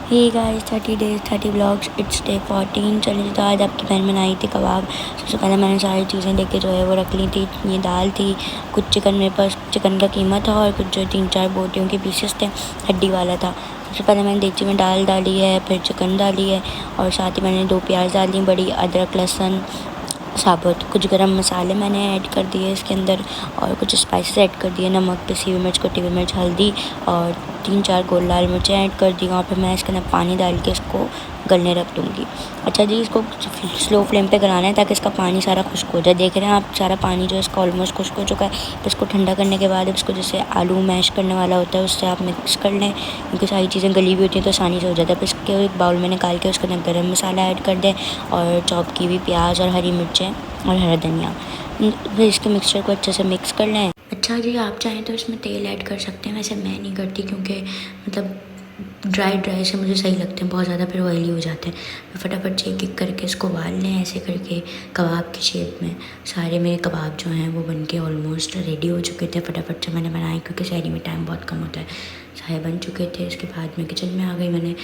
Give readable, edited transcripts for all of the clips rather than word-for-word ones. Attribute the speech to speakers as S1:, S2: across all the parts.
S1: Hey guys 30 days 30 vlogs it's day 14। चलिए, तो आज आपकी बहन बनाई थी कबाब। सबसे पहले मैंने सारी चीज़ें लेके जो है वो रख ली थी। ये दाल थी, कुछ चिकन मेरे पास चिकन का कीमा था और कुछ जो 3-4 बोटियों के पीसेस थे, हड्डी वाला था। सबसे पहले मैंने देगची में दाल डाली है, फिर चिकन डाली है और साथ ही मैंने 2 प्याज डाली, बड़ी अदरक लहसुन साबुत। कुछ गरम मसाले मैंने ऐड कर दिए इसके अंदर और कुछ स्पाइसेस ऐड कर दिए, नमक, पिसी हुई मिर्च, कुटी हुई मिर्च, हल्दी और 3-4 गोल लाल मिर्चें ऐड कर दी और फिर मैं इसके अंदर पानी डाल के इसको गलने रख दूँगी। अच्छा जी, इसको स्लो फ्लेम पे गलाना है ताकि इसका पानी सारा खुश्क हो जाए। देख रहे हैं आप, सारा पानी जो है इसका ऑलमोस्ट खुश्क हो चुका है। फिर इसको ठंडा करने के बाद इसको जैसे आलू मैश करने वाला होता है उससे आप मिक्स कर लें, क्योंकि सारी चीज़ें गली हुई होती हैं तो आसानी से हो जाता है। फिर इसके एक बाउल में निकाल के उसके अंदर गरम मसाला ऐड कर दें और चॉप की हुई प्याज और हरी मिर्चें और हरा धनिया। फिर इसके मिक्सचर को अच्छे से मिक्स कर लें। अच्छा जी, आप चाहें तो इसमें तेल ऐड कर सकते हैं, वैसे मैं नहीं करती क्योंकि मतलब ड्राई से मुझे सही लगते हैं, बहुत ज़्यादा फिर ऑयली हो जाते हैं। तो फटाफट से एक एक करके इसको उबाल लें, ऐसे करके कबाब की शेप में। सारे मेरे कबाब जो हैं वो बनके ऑलमोस्ट रेडी हो चुके थे। फटाफट से मैंने बनाए क्योंकि शहरी में टाइम बहुत कम होता है। सारे बन चुके थे। इसके बाद मैं किचन में आ गई, मैंने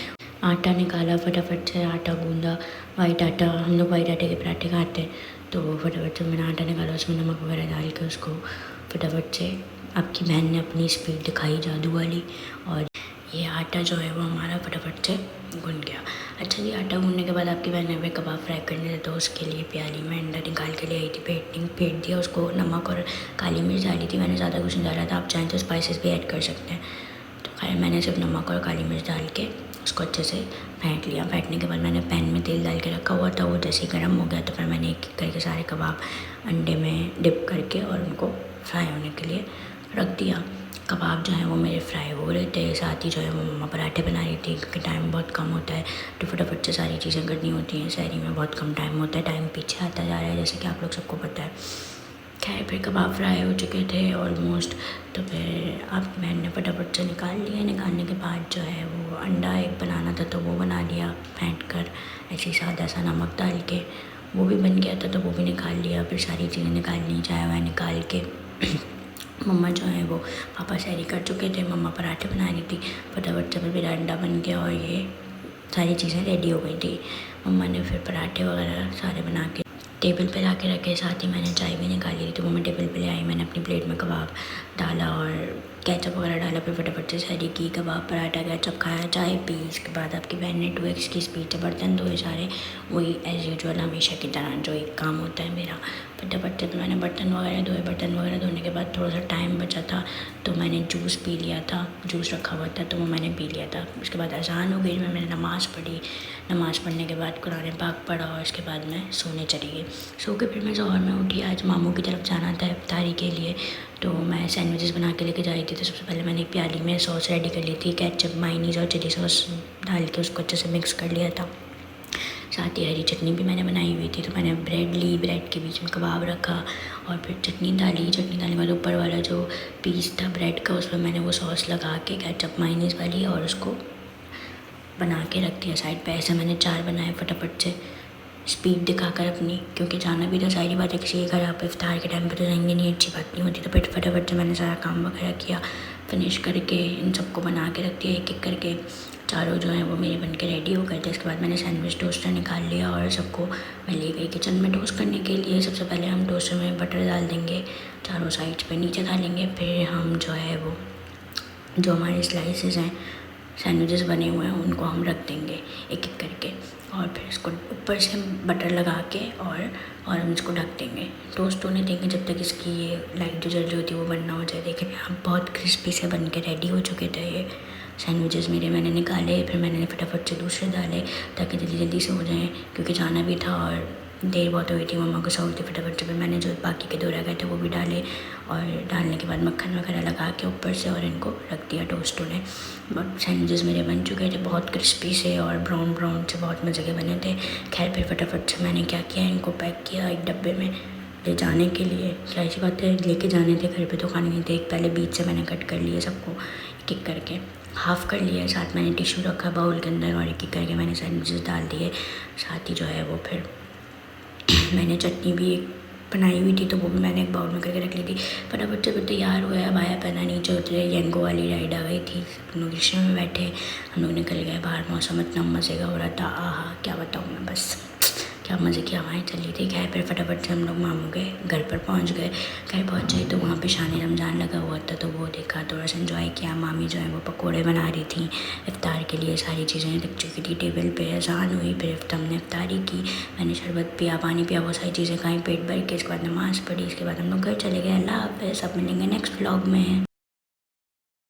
S1: आटा निकाला, फटाफट से आटा गूँधा। वाइट आटा, हम लोग वाइट आटे के पराठे खाते हैं, तो फटाफट से मैंने आटा निकाला, उसमें नमक वगैरह डाल के उसको फटाफट से आपकी बहन ने अपनी स्पीड दिखाई जादू वाली, और ये आटा जो है वो हमारा फटाफट से गूँध गया। अच्छा जी, आटा गूँधने के बाद आपकी बहन ने हमें कबाब फ्राई करने थे, तो उसके लिए प्याली में अंडा निकाल के ले आई थी। फेंट दिया उसको, नमक और काली मिर्च डाली थी, मैंने ज़्यादा कुछ नहीं डाला था। आप चाहें तो स्पाइसेस भी ऐड कर सकते हैं। तो खैर मैंने सिर्फ नमक और काली मिर्च डाल के उसको अच्छे से फेंट लिया। फेंटने के बाद मैंने पैन में तेल डाल के रखा हुआ था, वो जैसे ही गर्म हो गया तो फिर मैंने एक एक करके सारे कबाब अंडे में डिप करके और उनको फ्राई होने के लिए रख दिया। कबाब जो है वो मेरे फ्राई हो रहे थे, साथ ही जो है वो मम्मा पराठे बना रही थी, क्योंकि टाइम बहुत कम होता है तो फटाफट से सारी चीज़ें करनी होती हैं। शहरी में बहुत कम टाइम होता है, टाइम पीछे आता जा रहा है जैसे कि आप लोग सबको पता है। खैर फिर कबाब फ्राई हो चुके थे ऑलमोस्ट, तो फिर आप मैंने फटाफट से निकाल लिया। निकालने के बाद जो है वो अंडा एक बनाना था तो वो बना लिया फेंट कर, ऐसे सादा सा नमक डाल के, वो भी बन गया था तो वो भी निकाल लिया। फिर सारी चीज़ें निकाल ली, चाय वाय निकाल के मम्मा जो है वो पापा सैरी कर चुके थे, मम्मा पराठे बना रही थी। फटाफट से फिर मेरा अंडा बन गया और ये सारी चीज़ें रेडी हो गई थी। मम्मा ने फिर पराठे वगैरह सारे बना के टेबल पे ला के रखे, साथ ही मैंने चाय भी निकाली थी तो मम्मा टेबल पे ले आई। मैंने अपनी प्लेट में कबाब डाला और केचप वगैरह डाला, फिर फटाफट से सैरी की, कबाब पराठा केचप खाया, चाय पी। इसके बाद आपकी बहन ने 2x की स्पीड से बर्तन धोए सारे, वही एज़ यूजुअल हमेशा की तरह जो एक काम होता है मेरा। फटाफट से तो मैंने बर्तन वगैरह धोए। बर्तन वगैरह धोने के बाद थोड़ा सा टाइम बचा था तो मैंने जूस पी लिया था, जूस रखा हुआ था तो वो मैंने पी लिया था। उसके बाद अज़ान हो गई, मैंने नमाज़ पढ़ी। नमाज़ पढ़ने के बाद कुरान पाक पढ़ा और उसके बाद मैं सोने चली गई। सो के फिर मैं ज़ोहर में उठी। आज मामू की तरफ जाना था इफ्तारी के लिए, तो मैं सैंडविचेस बना के लेके जा रही थी। तो सबसे पहले मैंने एक प्याली में सॉस रेडी कर ली थी, केचप, मायोनीज़ और चिली सॉस डाल के उसको अच्छे से मिक्स कर लिया था। साथ ही हरी चटनी भी मैंने बनाई हुई थी, तो मैंने ब्रेड ली, ब्रेड के बीच में कबाब रखा और फिर चटनी डाली। चटनी डालने के बाद ऊपर वाला जो पीस था ब्रेड का, उसमें मैंने वो सॉस लगा के केचप मायोनीज़ वाली और उसको बना के रख दिया साइड पे। ऐसे मैंने 4 बनाए फटाफट से, स्पीड दिखाकर अपनी, क्योंकि जाना भी था। सारी बातें किसी के घर आप इफ्तार के टाइम पे तो जाएंगे नहीं, अच्छी बात नहीं होती। तो फिर फटाफट से मैंने सारा काम वगैरह किया, फिनिश करके इन सबको बना के रख दिया एक एक करके। चारों जो हैं वो मेरे बन के रेडी हो गए थे। इसके बाद मैंने सैंडविच टोस्टर निकाल लिया और सबको मैं ले गई किचन में टोस्ट करने के लिए। सबसे पहले हम टोस्टर में बटर डाल देंगे चारों साइड्स पे, नीचे डालेंगे। फिर हम जो है वो जो हमारे स्लाइसेस हैं, सैंडविचेस बने हुए हैं, उनको हम रख देंगे एक एक करके और फिर इसको ऊपर से बटर लगा के और हम इसको ढक देंगे। टोस्ट होने देंगे जब तक इसकी ये लाइट जो जल रही होती है वो बनना हो जाए। देखें आप, बहुत क्रिस्पी से बन के रेडी हो चुके थे ये सैंडविचेस मेरे। मैंने निकाले, फिर मैंने फटाफट से दूसरे डाले ताकि जल्दी जल्दी से हो जाएँ, क्योंकि जाना भी था और देर बहुत हो गई थी। मम्मा को सहूल थी, फटाफट से फिर मैंने जो बाकी के 2 रह गए थे वो भी डाले और डालने के बाद मक्खन वगैरह लगा के ऊपर से और इनको रख दिया टोस्ट होने। बट सैंडविचेस मेरे बन चुके थे, बहुत क्रिस्पी से और ब्राउन ब्राउन से, बहुत मज़े के बने थे। खैर फिर फटाफट से मैंने क्या किया, इनको पैक किया एक डब्बे में ले जाने के लिए। क्या ऐसी बात है, लेके जाने थे, घर पे तो खाने नहीं थे। एक पहले बीच से मैंने कट कर लिए सबको एक एक करके, हाफ़ कर लिया। साथ मैंने टिश्यू रखा बाउल के अंदर और एक एक करके मैंने सैंडविचेस डाल दिए। साथ ही जो है वो फिर मैंने चटनी भी बनाई हुई थी, तो वो भी मैंने एक बाउल में करके रख ली थी। फटाफट से फिर तैयार हुआ, अब आया पहना, नीचे उतरे, येंगो वाली राइड आ गई थी, हम लोग रिक्शे में बैठे, हम लोग निकल गए बाहर। मौसम इतना मज़े का हो रहा था, आहा क्या बताऊँ मैं, बस क्या मज़े की हवाएं चली थी। खैर फिर फटाफट से हम लोग मामू के घर पर पहुंच गए। घर पहुंचे तो वहाँ पे शान रमज़ान लगा हुआ था, तो वो देखा, थोड़ा सा इन्जॉय किया। मामी जो है वो पकोड़े बना रही थी इफ्तार के लिए, सारी चीज़ें रख चुकी थी टेबल पे। अज़ान हुई, फिर हमने इफ्तारी की, मैंने शरबत पिया, पानी पिया, वो सारी चीज़ें खाई पेट भर के। इसके बाद नमाज़ पढ़ी, इसके बाद हम लोग घर चले गए। अल्लाह हाफ़िज़, अब मिलेंगे नेक्स्ट व्लॉग में।